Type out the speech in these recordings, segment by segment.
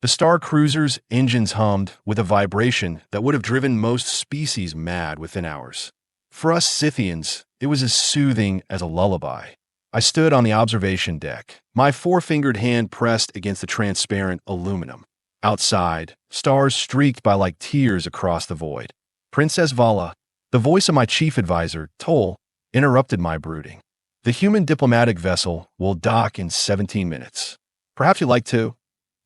The Star Cruiser's engines hummed with a vibration that would have driven most species mad within hours. For us Scythians, it was as soothing as a lullaby. I stood on the observation deck, my four-fingered hand pressed against the transparent aluminum. Outside, stars streaked by like tears across the void. Princess Vala, the voice of my chief advisor, Toll, interrupted my brooding. The human diplomatic vessel will dock in 17 minutes. Perhaps you'd like to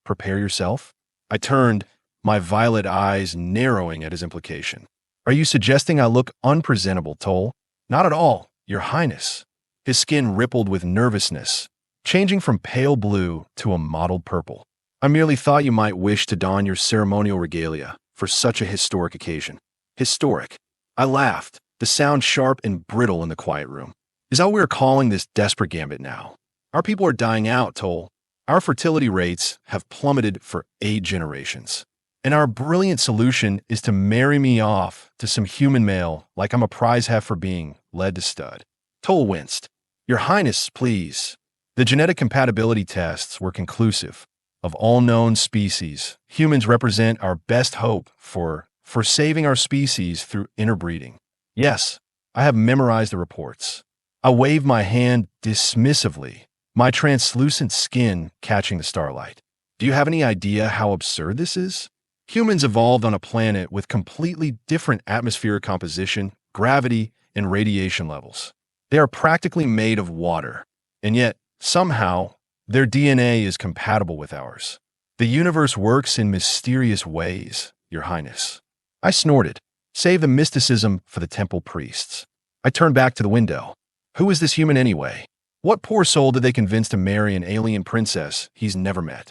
prepare yourself? I turned, my violet eyes narrowing at his implication. Are you suggesting I look unpresentable, Toll? Not at all, Your Highness. His skin rippled with nervousness, changing from pale blue to a mottled purple. I merely thought you might wish to don your ceremonial regalia for such a historic occasion. Historic. I laughed, the sound sharp and brittle in the quiet room. Is that what we're calling this desperate gambit now? Our people are dying out, Toll. Our fertility rates have plummeted for 8 generations. And our brilliant solution is to marry me off to some human male like I'm a prize half for being led to stud. Toll winced. Your Highness, please. The genetic compatibility tests were conclusive. Of all known species, humans represent our best hope for saving our species through interbreeding. Yes, I have memorized the reports. I waved my hand dismissively, my translucent skin catching the starlight. Do you have any idea how absurd this is? Humans evolved on a planet with completely different atmospheric composition, gravity, and radiation levels. They are practically made of water, and yet, somehow, their DNA is compatible with ours. The universe works in mysterious ways, Your Highness. I snorted. Save the mysticism for the temple priests. I turned back to the window. Who is this human anyway? What poor soul did they convince to marry an alien princess he's never met?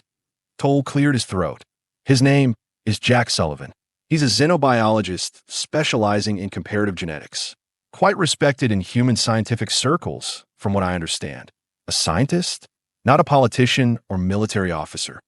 Toll cleared his throat. His name is Jack Sullivan. He's a xenobiologist specializing in comparative genetics. Quite respected in human scientific circles, from what I understand. A scientist? Not a politician or military officer.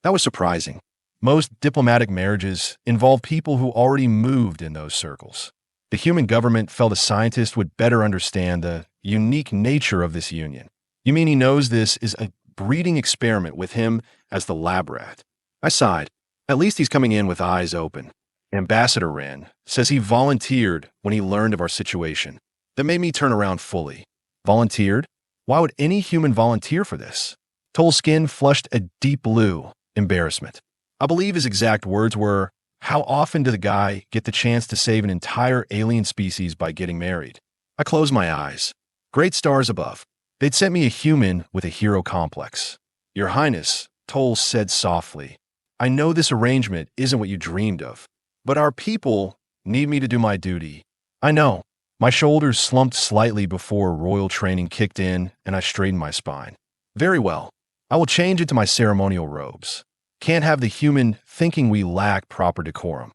That was surprising. Most diplomatic marriages involve people who already moved in those circles. The human government felt a scientist would better understand the unique nature of this union. You mean he knows this is a breeding experiment with him as the lab rat? I sighed. At least he's coming in with eyes open. Ambassador Wren says he volunteered when he learned of our situation. That made me turn around fully. Volunteered? Why would any human volunteer for this? Toll's skin flushed a deep blue, embarrassment. I believe his exact words were, how often did the guy get the chance to save an entire alien species by getting married? I closed my eyes. Great stars above. They'd sent me a human with a hero complex. Your Highness, Toll said softly, I know this arrangement isn't what you dreamed of, but our people need me to do my duty. I know. My shoulders slumped slightly before royal training kicked in and I straightened my spine. Very well. I will change into my ceremonial robes. Can't have the human thinking we lack proper decorum.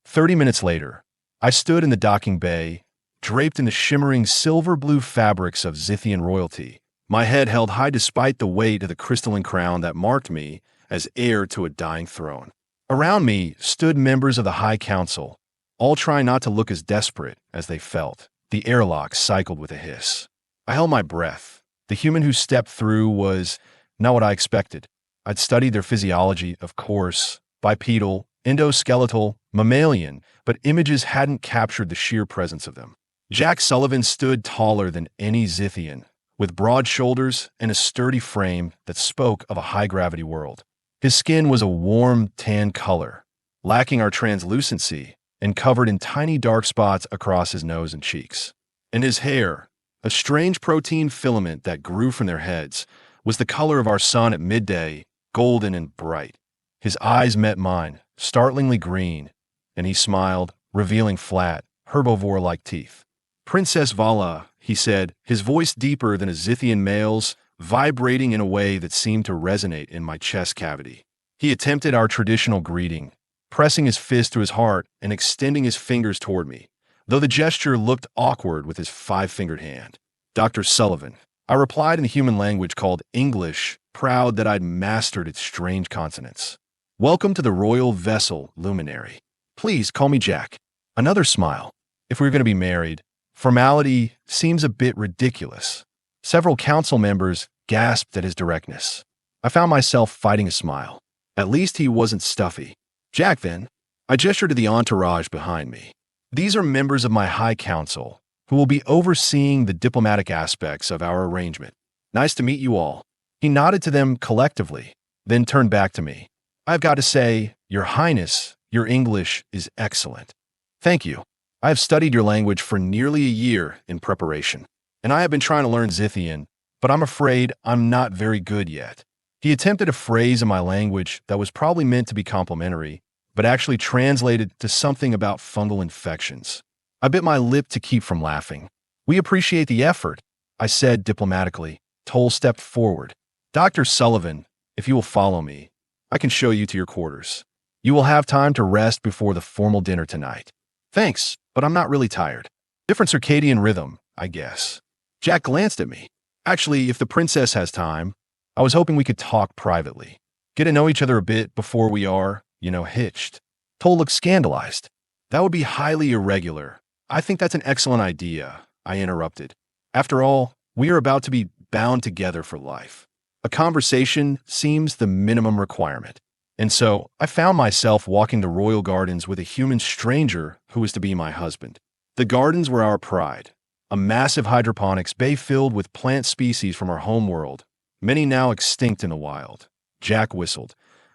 30 minutes later, I stood in the docking bay, draped in the shimmering silver-blue fabrics of Zithian royalty, my head held high despite the weight of the crystalline crown that marked me as heir to a dying throne. Around me stood members of the High Council, all trying not to look as desperate as they felt. The airlock cycled with a hiss. I held my breath. The human who stepped through was not what I expected. I'd studied their physiology, of course, bipedal, endoskeletal, mammalian, but images hadn't captured the sheer presence of them. Jack Sullivan stood taller than any Zithian, with broad shoulders and a sturdy frame that spoke of a high-gravity world. His skin was a warm tan color, lacking our translucency, and covered in tiny dark spots across his nose and cheeks. And his hair, a strange protein filament that grew from their heads, was the color of our sun at midday, golden and bright. His eyes met mine, startlingly green, and he smiled, revealing flat, herbivore-like teeth. Princess Vala, he said, his voice deeper than a Zithian male's, vibrating in a way that seemed to resonate in my chest cavity. He attempted our traditional greeting, pressing his fist to his heart and extending his fingers toward me, though the gesture looked awkward with his 5-fingered hand. Dr. Sullivan, I replied in the human language called English, proud that I'd mastered its strange consonants. Welcome to the royal vessel, luminary. Please call me Jack. Another smile. If we were going to be married, formality seems a bit ridiculous. Several council members gasped at his directness. I found myself fighting a smile. At least he wasn't stuffy. Jack, then. I gestured to the entourage behind me. These are members of my High Council, who will be overseeing the diplomatic aspects of our arrangement. Nice to meet you all. He nodded to them collectively, then turned back to me. I've got to say, Your Highness, your English is excellent. Thank you. I have studied your language for nearly a year in preparation, and I have been trying to learn Zithian, but I'm afraid I'm not very good yet. He attempted a phrase in my language that was probably meant to be complimentary, but actually translated to something about fungal infections. I bit my lip to keep from laughing. We appreciate the effort, I said diplomatically. Toll stepped forward. Dr. Sullivan, if you will follow me, I can show you to your quarters. You will have time to rest before the formal dinner tonight. Thanks, but I'm not really tired. Different circadian rhythm, I guess. Jack glanced at me. Actually, if the princess has time, I was hoping we could talk privately. Get to know each other a bit before we are, hitched. Toll looked scandalized. That would be highly irregular. I think that's an excellent idea, I interrupted. After all, we are about to be bound together for life. A conversation seems the minimum requirement. And so, I found myself walking the royal gardens with a human stranger who was to be my husband. The gardens were our pride, a massive hydroponics bay filled with plant species from our homeworld, many now extinct in the wild. Jack whistled,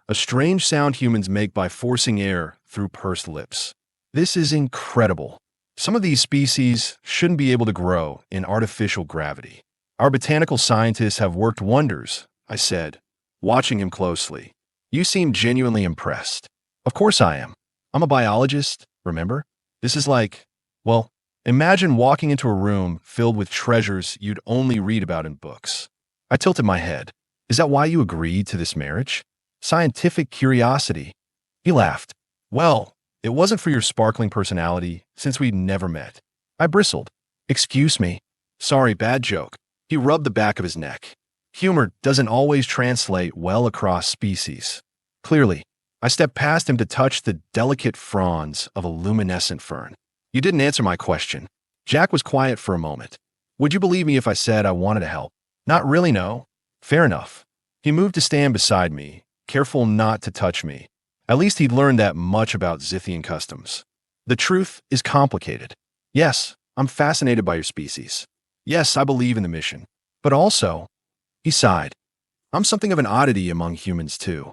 a strange sound humans make by forcing air through pursed lips. This is incredible. Some of these species shouldn't be able to grow in artificial gravity. Our botanical scientists have worked wonders, I said, watching him closely. You seem genuinely impressed. Of course I am. I'm a biologist, remember? This is like, well, imagine walking into a room filled with treasures you'd only read about in books. I tilted my head. Is that why you agreed to this marriage? Scientific curiosity. He laughed. Well, it wasn't for your sparkling personality, since we'd never met. I bristled. Excuse me. Sorry, bad joke. He rubbed the back of his neck. Humor doesn't always translate well across species. Clearly, I stepped past him to touch the delicate fronds of a luminescent fern. You didn't answer my question. Jack was quiet for a moment. Would you believe me if I said I wanted to help? Not really, no. Fair enough. He moved to stand beside me, careful not to touch me. At least he'd learned that much about Zithian customs. The truth is complicated. Yes, I'm fascinated by your species. Yes, I believe in the mission. But also, he sighed, I'm something of an oddity among humans too.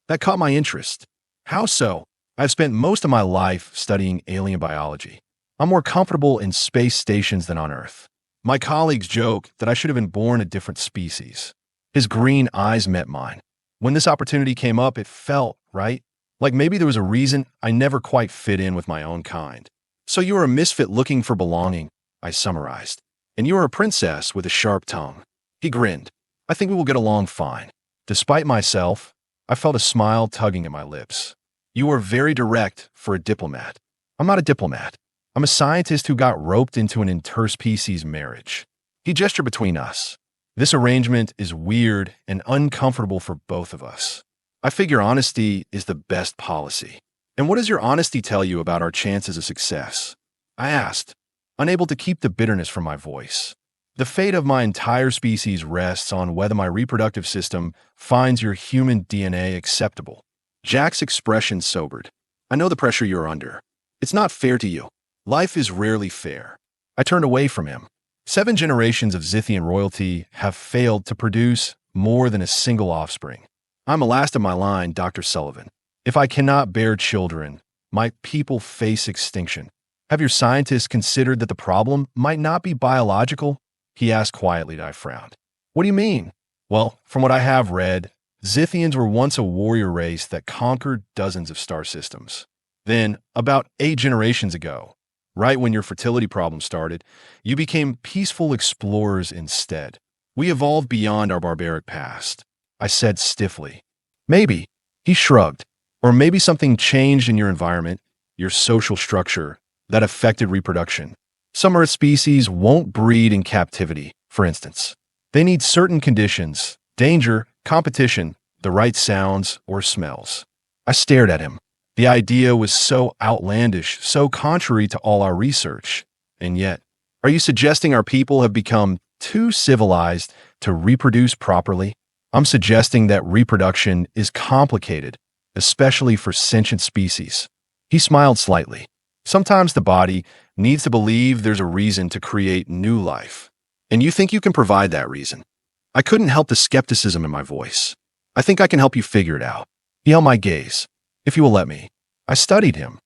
That caught my interest. How so? I've spent most of my life studying alien biology. I'm more comfortable in space stations than on Earth. My colleagues joke that I should have been born a different species. His green eyes met mine. When this opportunity came up, it felt, right? Like maybe there was a reason I never quite fit in with my own kind. So you are a misfit looking for belonging, I summarized. And you are a princess with a sharp tongue. He grinned. I think we will get along fine. Despite myself, I felt a smile tugging at my lips. You are very direct for a diplomat. I'm not a diplomat. I'm a scientist who got roped into an interspecies marriage. He gestured between us. This arrangement is weird and uncomfortable for both of us. I figure honesty is the best policy. And what does your honesty tell you about our chances of success? I asked, unable to keep the bitterness from my voice. The fate of my entire species rests on whether my reproductive system finds your human DNA acceptable. Jack's expression sobered. I know the pressure you're under. It's not fair to you. Life is rarely fair. I turned away from him. 7 generations of Zithian royalty have failed to produce more than a single offspring. I'm the last of my line, Dr. Sullivan. If I cannot bear children, my people face extinction. Have your scientists considered that the problem might not be biological? He asked quietly. I frowned. What do you mean? Well, from what I have read, Zithians were once a warrior race that conquered dozens of star systems. Then, about 8 generations ago, right when your fertility problem started, you became peaceful explorers instead. We evolved beyond our barbaric past. I said stiffly. Maybe. He shrugged. Or maybe something changed in your environment, your social structure, that affected reproduction. Some Earth species won't breed in captivity, for instance. They need certain conditions, danger, competition, the right sounds or smells. I stared at him. The idea was so outlandish, so contrary to all our research. And yet, are you suggesting our people have become too civilized to reproduce properly? I'm suggesting that reproduction is complicated, especially for sentient species. He smiled slightly. Sometimes the body needs to believe there's a reason to create new life. And you think you can provide that reason? I couldn't help the skepticism in my voice. I think I can help you figure it out. He held my gaze. If you will let me. I studied him.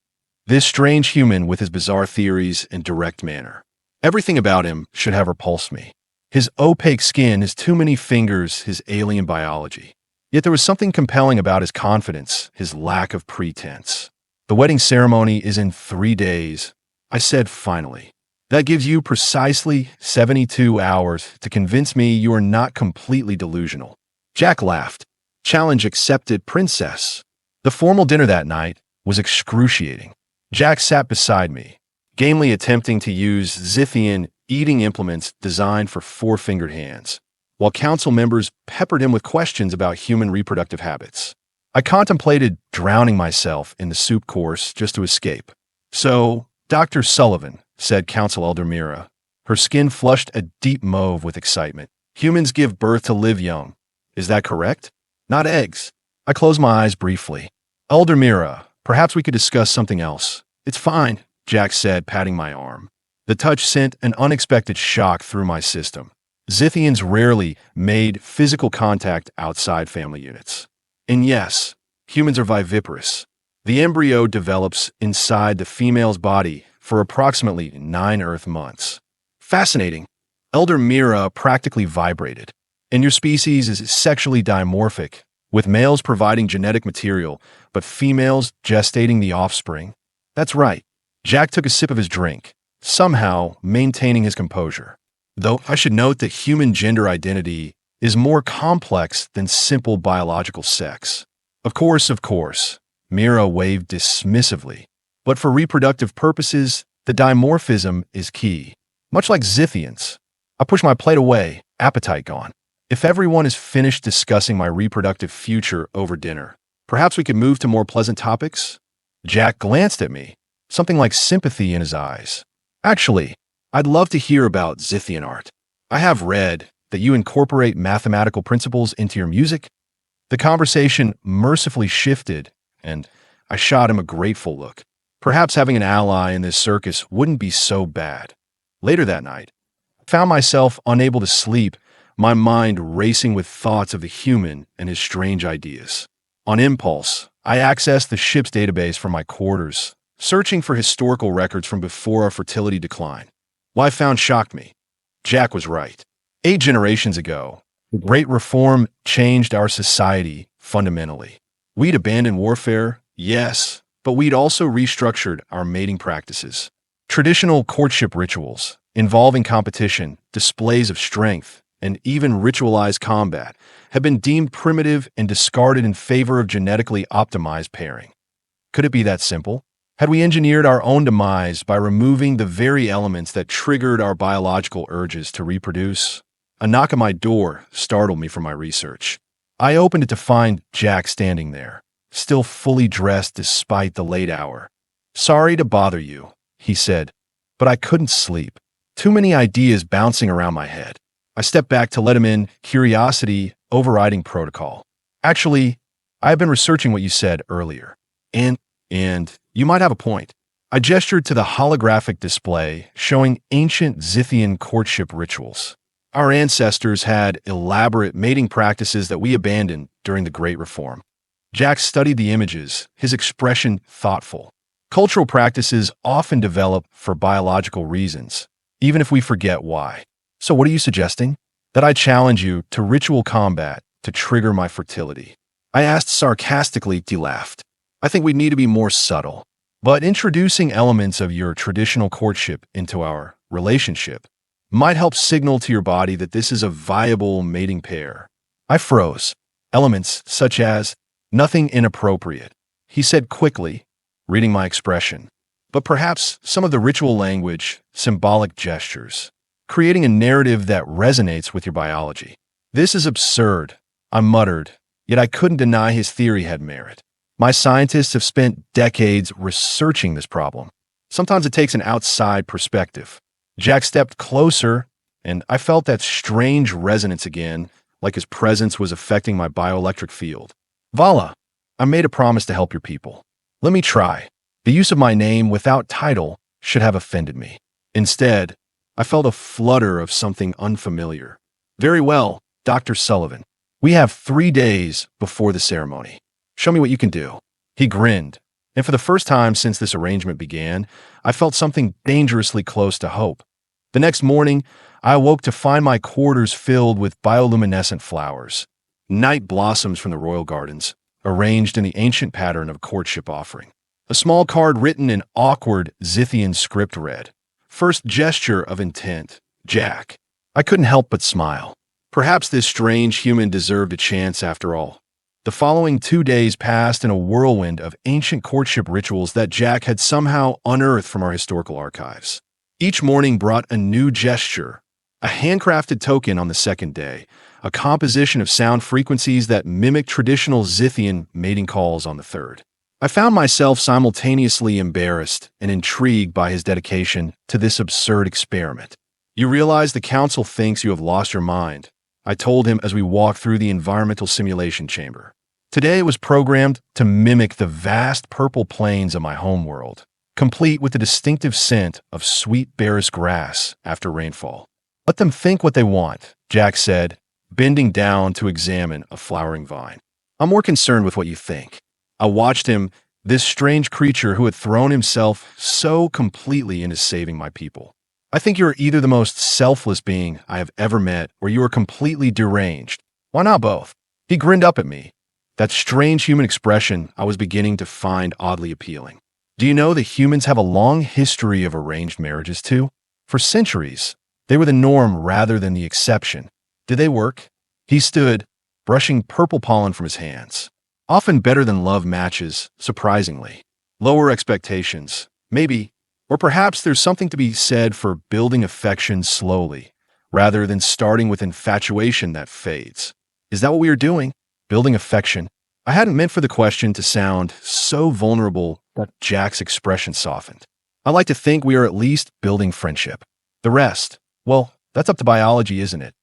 This strange human with his bizarre theories and direct manner. Everything about him should have repulsed me. His opaque skin, his too many fingers, his alien biology. Yet there was something compelling about his confidence, his lack of pretense. The wedding ceremony is in 3 days, I said finally. That gives you precisely 72 hours to convince me you are not completely delusional. Jack laughed. Challenge accepted, princess. The formal dinner that night was excruciating. Jack sat beside me, gamely attempting to use Zithian eating implements designed for 4-fingered hands, while council members peppered him with questions about human reproductive habits. I contemplated drowning myself in the soup course just to escape. So, Dr. Sullivan, said Council Elder Mira. Her skin flushed a deep mauve with excitement. Humans give birth to live young. Is that correct? Not eggs. I closed my eyes briefly. Elder Mira, perhaps we could discuss something else. It's fine, Jack said, patting my arm. The touch sent an unexpected shock through my system. Zithians rarely made physical contact outside family units. And yes, humans are viviparous. The embryo develops inside the female's body for approximately 9 Earth months. Fascinating. Elder Mira practically vibrated. And your species is sexually dimorphic, with males providing genetic material, but females gestating the offspring. That's right. Jack took a sip of his drink, somehow maintaining his composure. Though I should note that human gender identity is more complex than simple biological sex. Of course, Mira waved dismissively. But for reproductive purposes, the dimorphism is key. Much like Zithians. I pushed my plate away, appetite gone. If everyone is finished discussing my reproductive future over dinner, perhaps we could move to more pleasant topics? Jack glanced at me, something like sympathy in his eyes. Actually, I'd love to hear about Zithian art. I have read that you incorporate mathematical principles into your music. The conversation mercifully shifted, and I shot him a grateful look. Perhaps having an ally in this circus wouldn't be so bad. Later that night, I found myself unable to sleep, my mind racing with thoughts of the human and his strange ideas. On impulse, I accessed the ship's database from my quarters, searching for historical records from before our fertility decline. What I found shocked me. Jack was right. 8 generations ago, the Great Reform changed our society fundamentally. We'd abandoned warfare, yes, but we'd also restructured our mating practices. Traditional courtship rituals, involving competition, displays of strength, and even ritualized combat, have been deemed primitive and discarded in favor of genetically optimized pairing. Could it be that simple? Had we engineered our own demise by removing the very elements that triggered our biological urges to reproduce? A knock at my door startled me from my research. I opened it to find Jack standing there, still fully dressed despite the late hour. Sorry to bother you, he said, but I couldn't sleep. Too many ideas bouncing around my head. I stepped back to let him in, curiosity overriding protocol. Actually, I have been researching what you said earlier. And you might have a point. I gestured to the holographic display showing ancient Zithian courtship rituals. Our ancestors had elaborate mating practices that we abandoned during the Great Reform. Jack studied the images, his expression thoughtful. Cultural practices often develop for biological reasons, even if we forget why. So what are you suggesting? That I challenge you to ritual combat to trigger my fertility. I asked sarcastically. He laughed. I think we need to be more subtle. But introducing elements of your traditional courtship into our relationship might help signal to your body that this is a viable mating pair. I froze. Elements such as nothing inappropriate, he said quickly, reading my expression. But perhaps some of the ritual language, symbolic gestures, creating a narrative that resonates with your biology. This is absurd, I muttered, yet I couldn't deny his theory had merit. My scientists have spent decades researching this problem. Sometimes it takes an outside perspective. Jack stepped closer, and I felt that strange resonance again, like his presence was affecting my bioelectric field. Vala, I made a promise to help your people. Let me try. The use of my name without title should have offended me. Instead, I felt a flutter of something unfamiliar. Very well, Dr. Sullivan. We have 3 days before the ceremony. Show me what you can do. He grinned, and for the first time since this arrangement began, I felt something dangerously close to hope. The next morning, I awoke to find my quarters filled with bioluminescent flowers, night blossoms from the royal gardens, arranged in the ancient pattern of a courtship offering. A small card written in awkward Zithian script read, "First gesture of intent, Jack." I couldn't help but smile. Perhaps this strange human deserved a chance after all. The following 2 days passed in a whirlwind of ancient courtship rituals that Jack had somehow unearthed from our historical archives. Each morning brought a new gesture, a handcrafted token on the second day, a composition of sound frequencies that mimicked traditional Zithian mating calls on the third. I found myself simultaneously embarrassed and intrigued by his dedication to this absurd experiment. "You realize the council thinks you have lost your mind," I told him as we walked through the environmental simulation chamber. Today it was programmed to mimic the vast purple plains of my homeworld, complete with the distinctive scent of sweet Barris grass after rainfall. "Let them think what they want," Jack said, bending down to examine a flowering vine. "I'm more concerned with what you think." I watched him, this strange creature who had thrown himself so completely into saving my people. "I think you are either the most selfless being I have ever met, or you are completely deranged. Why not both?" He grinned up at me, that strange human expression I was beginning to find oddly appealing. "Do you know that humans have a long history of arranged marriages too? For centuries, they were the norm rather than the exception. Did they work?" He stood, brushing purple pollen from his hands. "Often better than love matches, surprisingly. Lower expectations, maybe, or perhaps there's something to be said for building affection slowly, rather than starting with infatuation that fades. Is that what we are doing? Building affection?" I hadn't meant for the question to sound so vulnerable that Jack's expression softened. "I like to think we are at least building friendship. The rest, well, that's up to biology, isn't it?"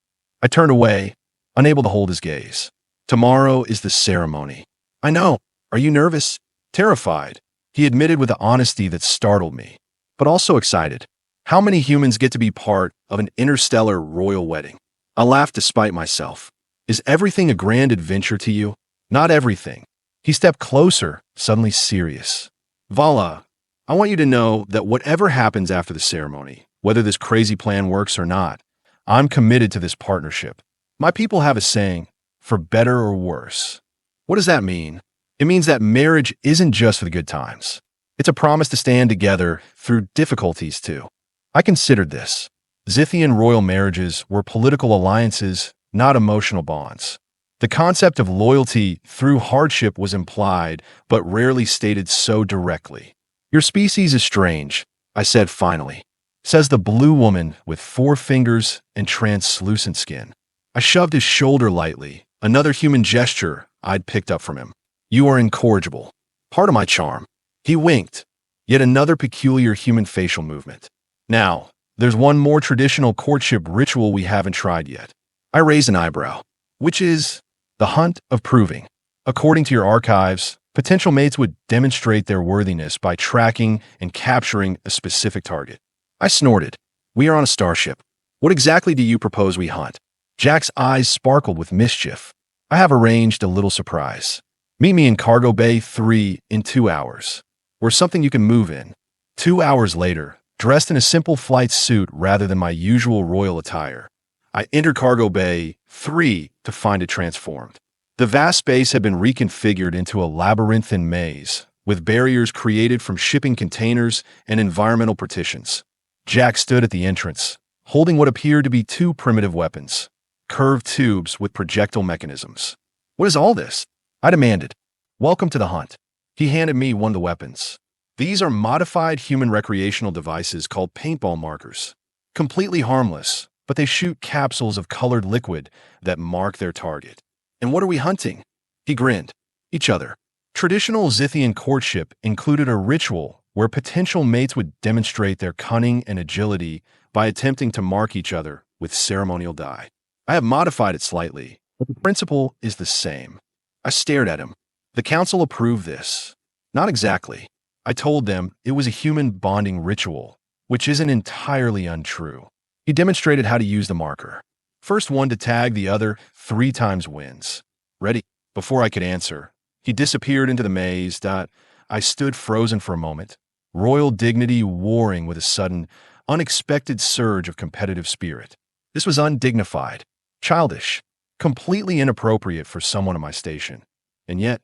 I turned away, unable to hold his gaze. "Tomorrow is the ceremony." "I know. Are you nervous?" "Terrified," he admitted with an honesty that startled me, but also excited. How many humans get to be part of an interstellar royal wedding? I laughed despite myself. "Is everything a grand adventure to you?" "Not everything." He stepped closer, suddenly serious. "Vala, I want you to know that whatever happens after the ceremony, whether this crazy plan works or not, I'm committed to this partnership. My people have a saying, for better or worse." What does that mean? It means that marriage isn't just for the good times. It's a promise to stand together through difficulties too. I considered this. Zithian royal marriages were political alliances, not emotional bonds. The concept of loyalty through hardship was implied, but rarely stated so directly. "Your species is strange," I said finally, says the blue woman with 4 fingers and translucent skin. I shoved his shoulder lightly, another human gesture I'd picked up from him. "You are incorrigible. Part of my charm." He winked, yet another peculiar human facial movement. "Now, there's one more traditional courtship ritual we haven't tried yet." I raised an eyebrow. "Which is?" "The hunt of proving. According to your archives, potential mates would demonstrate their worthiness by tracking and capturing a specific target." I snorted. "We are on a starship. What exactly do you propose we hunt?" Jack's eyes sparkled with mischief. "I have arranged a little surprise. Meet me in Cargo Bay 3 in 2 hours. We're something you can move in." 2 hours later, dressed in a simple flight suit rather than my usual royal attire, I entered Cargo Bay 3 to find it transformed. The vast space had been reconfigured into a labyrinthine maze, with barriers created from shipping containers and environmental partitions. Jack stood at the entrance, holding what appeared to be 2 primitive weapons, curved tubes with projectile mechanisms. "What is all this?" I demanded. "Welcome to the hunt." He handed me one of the weapons. "These are modified human recreational devices called paintball markers. Completely harmless, but they shoot capsules of colored liquid that mark their target." "And what are we hunting?" He grinned. "Each other." Traditional Zithian courtship included a ritual where potential mates would demonstrate their cunning and agility by attempting to mark each other with ceremonial dye. I have modified it slightly, But the principle is the same. I stared at him. The council approved this. Not exactly. I told them it was a human bonding ritual, which isn't entirely untrue. He demonstrated how to use the marker. First one to tag the other 3 times wins. Ready? Before I could answer, he disappeared into the maze. I stood frozen for a moment, royal dignity warring with a sudden, unexpected surge of competitive spirit. This was undignified, childish, completely inappropriate for someone in my station. And yet,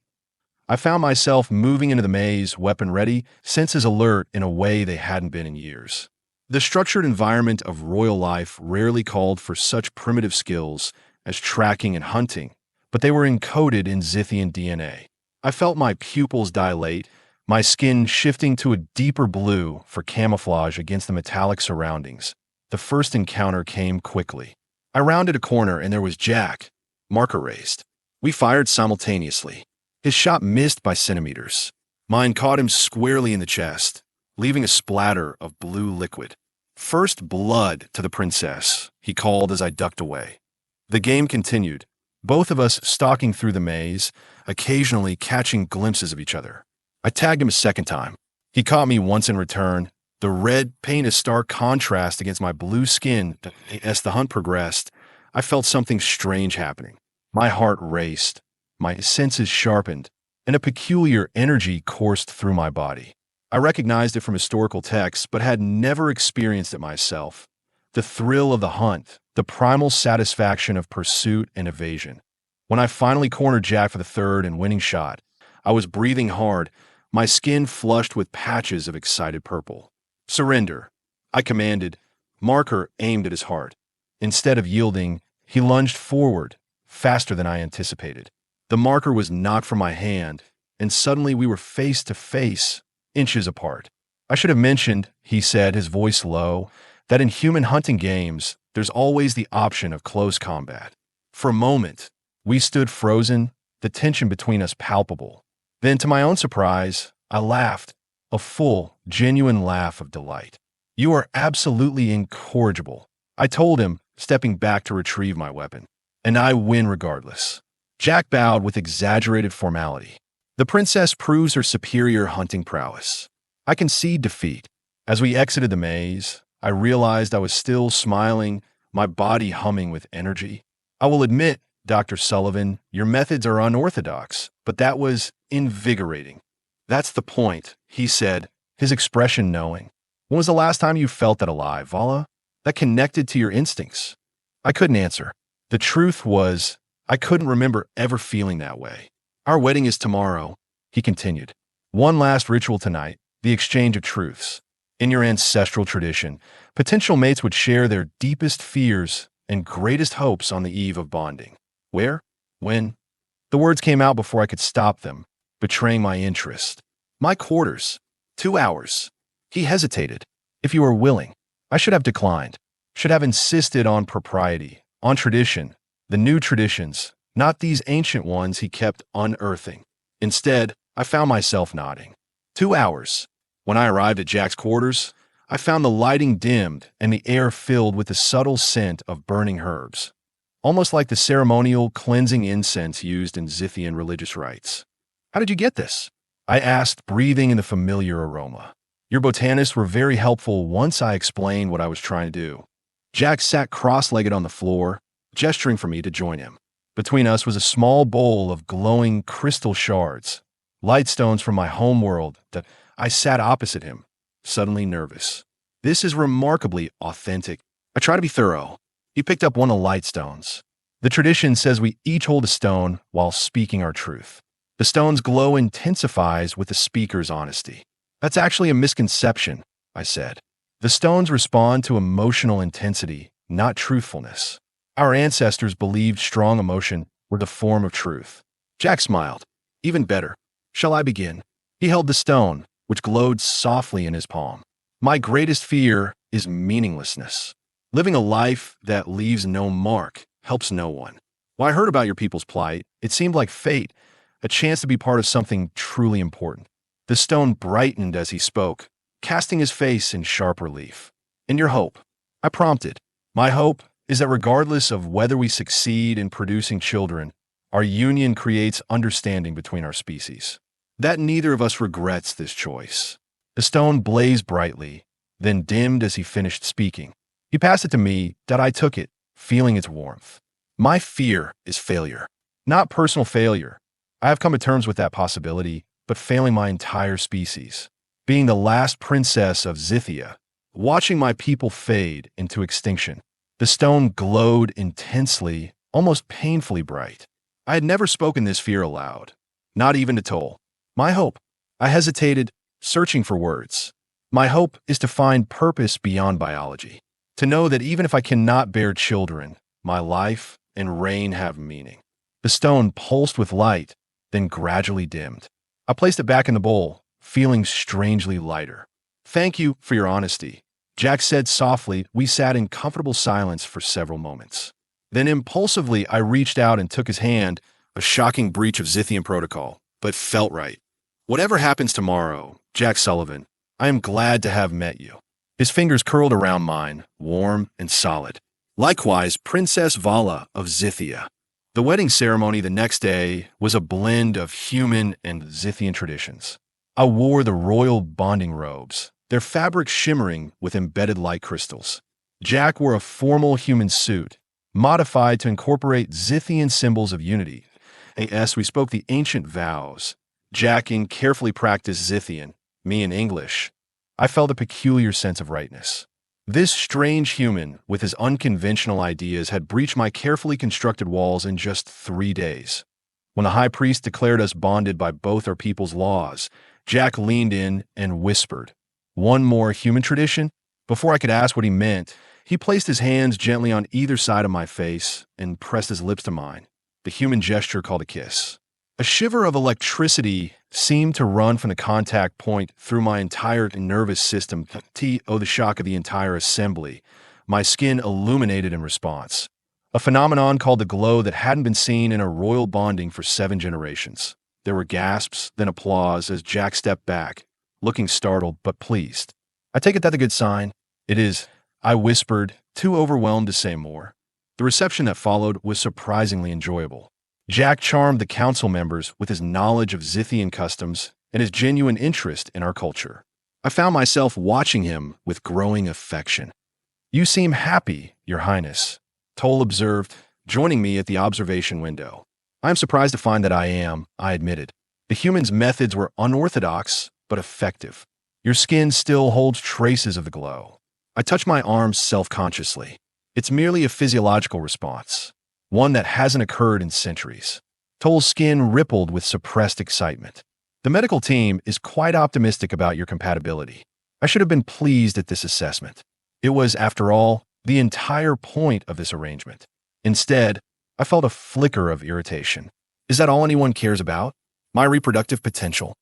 I found myself moving into the maze, weapon ready, senses alert in a way they hadn't been in years. The structured environment of royal life rarely called for such primitive skills as tracking and hunting, but they were encoded in Zithian DNA. I felt my pupils dilate, my skin shifting to a deeper blue for camouflage against the metallic surroundings. The first encounter came quickly. I rounded a corner and there was Jack, marker raised. We fired simultaneously. His shot missed by centimeters. Mine caught him squarely in the chest, leaving a splatter of blue liquid. "First blood to the princess," he called as I ducked away. The game continued, both of us stalking through the maze, occasionally catching glimpses of each other. I tagged him a second time. He caught me once in return. The red paint a stark contrast against my blue skin. As the hunt progressed, I felt something strange happening. My heart raced, my senses sharpened, and a peculiar energy coursed through my body. I recognized it from historical texts, but had never experienced it myself. The thrill of the hunt, the primal satisfaction of pursuit and evasion. When I finally cornered Jack for the third and winning shot, I was breathing hard, my skin flushed with patches of excited purple. "Surrender," I commanded, marker aimed at his heart. Instead of yielding, he lunged forward, faster than I anticipated. The marker was knocked from my hand, and suddenly we were face to face, inches apart. "I should have mentioned," he said, his voice low, "that in human hunting games, there's always the option of close combat." For a moment, we stood frozen, the tension between us palpable. Then, to my own surprise, I laughed, a full, genuine laugh of delight. "You are absolutely incorrigible," I told him, stepping back to retrieve my weapon. "And I win regardless." Jack bowed with exaggerated formality. The princess proves her superior hunting prowess. I concede defeat. As we exited the maze, I realized I was still smiling, my body humming with energy. "I will admit, Dr. Sullivan, your methods are unorthodox, but that was invigorating." "That's the point," he said, his expression knowing. "When was the last time you felt that alive, Vala? That connected to your instincts?" I couldn't answer. The truth was, I couldn't remember ever feeling that way. "Our wedding is tomorrow," he continued. "One last ritual tonight, the exchange of truths. In your ancestral tradition, potential mates would share their deepest fears and greatest hopes on the eve of bonding. Where? When?" The words came out before I could stop them, betraying my interest. "My quarters. 2 hours." He hesitated. "If you were willing." I should have declined. Should have insisted on propriety, on tradition, the new traditions, not these ancient ones he kept unearthing. Instead, I found myself nodding. 2 hours. When I arrived at Jack's quarters, I found the lighting dimmed and the air filled with the subtle scent of burning herbs, almost like the ceremonial cleansing incense used in Zithian religious rites. "How did you get this?" I asked, breathing in the familiar aroma. "Your botanists were very helpful once I explained what I was trying to do." Jack sat cross-legged on the floor, gesturing for me to join him. Between us was a small bowl of glowing crystal shards, light stones from my home world. That I sat opposite him, suddenly nervous. "This is remarkably authentic." I try to be thorough. He picked up one of the light stones. "The tradition says we each hold a stone while speaking our truth. The stone's glow intensifies with the speaker's honesty." "That's actually a misconception," I said. "The stones respond to emotional intensity, not truthfulness. Our ancestors believed strong emotion were the form of truth." Jack smiled. "Even better. Shall I begin?" He held the stone, which glowed softly in his palm. "My greatest fear is meaninglessness. Living a life that leaves no mark helps no one. When I heard about your people's plight, it seemed like fate, a chance to be part of something truly important." The stone brightened as he spoke, casting his face in sharp relief. "And your hope?" I prompted. "My hope is that regardless of whether we succeed in producing children, our union creates understanding between our species. That neither of us regrets this choice. The stone blazed brightly, then dimmed as he finished speaking. He passed it to me, that I took it, feeling its warmth. My fear is failure, not personal failure. I have come to terms with that possibility, but failing my entire species. Being the last princess of Zithia, watching my people fade into extinction. The stone glowed intensely, almost painfully bright. I had never spoken this fear aloud, not even to Toll. My hope. I hesitated, searching for words. My hope is to find purpose beyond biology. To know that even if I cannot bear children, my life and reign have meaning. The stone pulsed with light, then gradually dimmed. I placed it back in the bowl, feeling strangely lighter. Thank you for your honesty, Jack said softly. We sat in comfortable silence for several moments. Then impulsively, I reached out and took his hand, a shocking breach of Zithian protocol, but felt right. Whatever happens tomorrow, Jack Sullivan, I am glad to have met you. His fingers curled around mine, warm and solid. Likewise, Princess Vala of Zithia. The wedding ceremony the next day was a blend of human and Zithian traditions. I wore the royal bonding robes, their fabric shimmering with embedded light crystals. Jack wore a formal human suit, modified to incorporate Zithian symbols of unity. As we spoke the ancient vows, Jack in carefully practiced Zithian, me in English. I felt a peculiar sense of rightness. This strange human, with his unconventional ideas, had breached my carefully constructed walls in just 3 days. When the high priest declared us bonded by both our people's laws, Jack leaned in and whispered, "One more human tradition?" Before I could ask what he meant, he placed his hands gently on either side of my face and pressed his lips to mine, the human gesture called a kiss. A shiver of electricity seemed to run from the contact point through my entire nervous system. The shock of the entire assembly. My skin illuminated in response. A phenomenon called the glow that hadn't been seen in a royal bonding for 7 generations. There were gasps, then applause as Jack stepped back, looking startled but pleased. I take it that's a good sign. It is, I whispered, too overwhelmed to say more. The reception that followed was surprisingly enjoyable. Jack charmed the council members with his knowledge of Zithian customs and his genuine interest in our culture. I found myself watching him with growing affection. "You seem happy, Your Highness," Toll observed, joining me at the observation window. "I am surprised to find that I am," I admitted. "The human's methods were unorthodox, but effective. Your skin still holds traces of the glow." I touched my arm self-consciously. It's merely a physiological response, one that hasn't occurred in centuries. Toll's skin rippled with suppressed excitement. "The medical team is quite optimistic about your compatibility. I should have been pleased at this assessment. It was, after all, the entire point of this arrangement. Instead, I felt a flicker of irritation. Is that all anyone cares about? My reproductive potential?"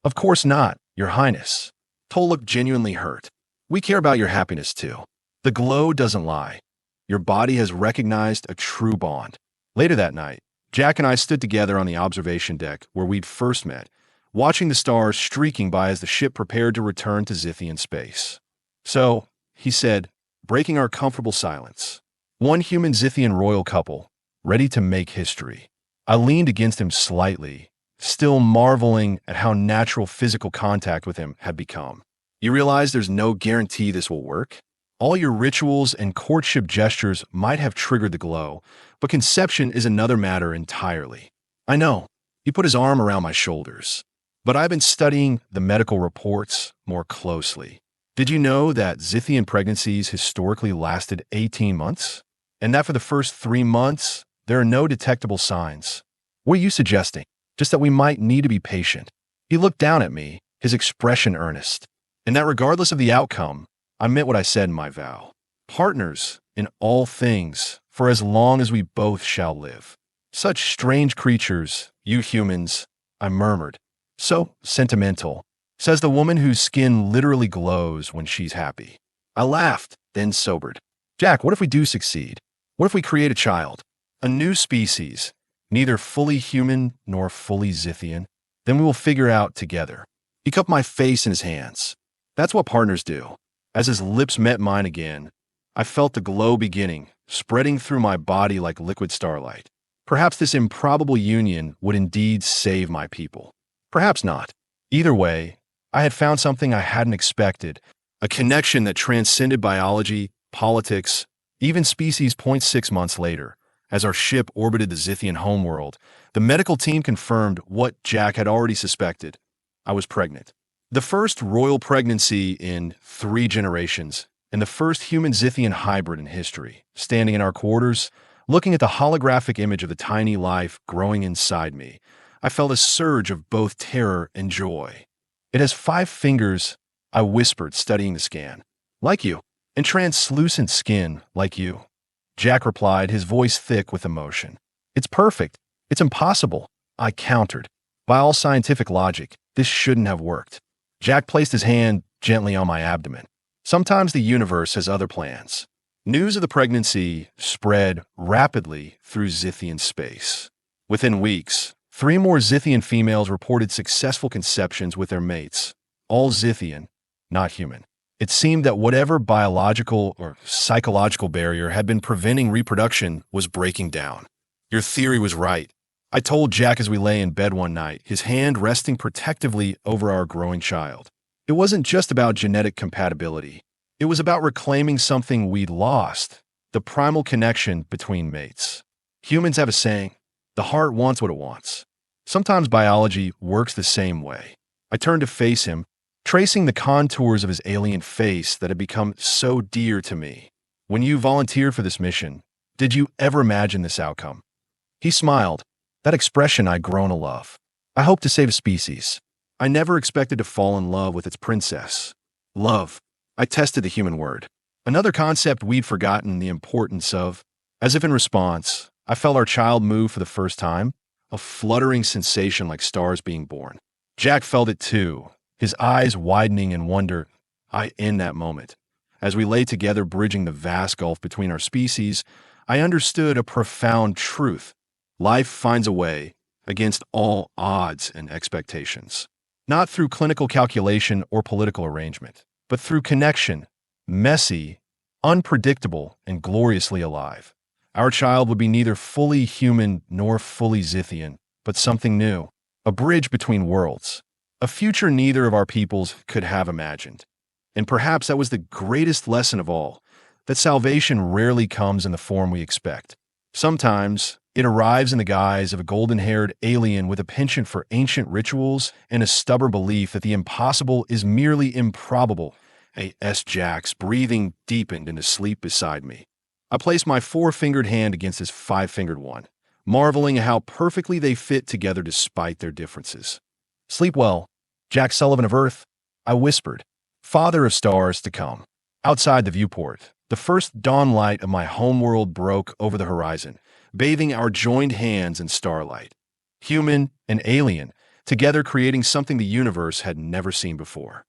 "Of course not, Your Highness." Toll looked genuinely hurt. "We care about your happiness too. The glow doesn't lie. Your body has recognized a true bond." Later that night, Jack and I stood together on the observation deck where we'd first met, watching the stars streaking by as the ship prepared to return to Zithian space. "So," he said, breaking our comfortable silence, "one human Zithian royal couple, ready to make history." I leaned against him slightly, still marveling at how natural physical contact with him had become. "You realize there's no guarantee this will work? All your rituals and courtship gestures might have triggered the glow, but conception is another matter entirely." "I know." He put his arm around my shoulders. "But I've been studying the medical reports more closely. Did you know that Zithian pregnancies historically lasted 18 months? And that for the first 3 months, there are no detectable signs? What are you suggesting? Just that we might need to be patient." He looked down at me, his expression earnest. "And that regardless of the outcome, I meant what I said in my vow. Partners in all things, for as long as we both shall live." "Such strange creatures, you humans," I murmured. "So sentimental," says the woman whose skin literally glows when she's happy. I laughed, then sobered. "Jack, what if we do succeed? What if we create a child? A new species, neither fully human nor fully Zithian? Then we will figure out together." He cupped my face in his hands. "That's what partners do." As his lips met mine again, I felt the glow beginning, spreading through my body like liquid starlight. Perhaps this improbable union would indeed save my people. Perhaps not. Either way, I had found something I hadn't expected, a connection that transcended biology, politics, even species. 6 months later, as our ship orbited the Zithian homeworld, the medical team confirmed what Jack had already suspected. I was pregnant. The first royal pregnancy in 3 generations, and the first human Zithian hybrid in history. Standing in our quarters, looking at the holographic image of the tiny life growing inside me, I felt a surge of both terror and joy. "It has 5 fingers," I whispered, studying the scan. "Like you. And translucent skin, like you." Jack replied, his voice thick with emotion. "It's perfect. It's impossible," I countered. "By all scientific logic, this shouldn't have worked." Jack placed his hand gently on my abdomen. "Sometimes the universe has other plans." News of the pregnancy spread rapidly through Zithian space. Within weeks, 3 more Zithian females reported successful conceptions with their mates, all Zithian, not human. It seemed that whatever biological or psychological barrier had been preventing reproduction was breaking down. "Your theory was right," I told Jack as we lay in bed one night, his hand resting protectively over our growing child. It wasn't just about genetic compatibility. It was about reclaiming something we'd lost, the primal connection between mates. Humans have a saying, "The heart wants what it wants." Sometimes biology works the same way. I turned to face him, tracing the contours of his alien face that had become so dear to me. "When you volunteered for this mission, did you ever imagine this outcome?" He smiled, that expression I'd grown to love. "I hope to save a species. I never expected to fall in love with its princess." Love. I tested the human word. Another concept we'd forgotten the importance of. As if in response, I felt our child move for the first time, a fluttering sensation like stars being born. Jack felt it too, his eyes widening in wonder. In that moment, as we lay together bridging the vast gulf between our species, I understood a profound truth. Life finds a way, against all odds and expectations. Not through clinical calculation or political arrangement, but through connection, messy, unpredictable, and gloriously alive. Our child would be neither fully human nor fully Zithian, but something new, a bridge between worlds, a future neither of our peoples could have imagined. And perhaps that was the greatest lesson of all, that salvation rarely comes in the form we expect. Sometimes it arrives in the guise of a golden-haired alien with a penchant for ancient rituals and a stubborn belief that the impossible is merely improbable. Jack's breathing deepened into sleep beside me. I placed my 4-fingered hand against his 5-fingered one, marveling at how perfectly they fit together despite their differences. "Sleep well, Jack Sullivan of Earth," I whispered, "father of stars to come." Outside the viewport, the first dawn light of my homeworld broke over the horizon, bathing our joined hands in starlight. Human and alien, together creating something the universe had never seen before.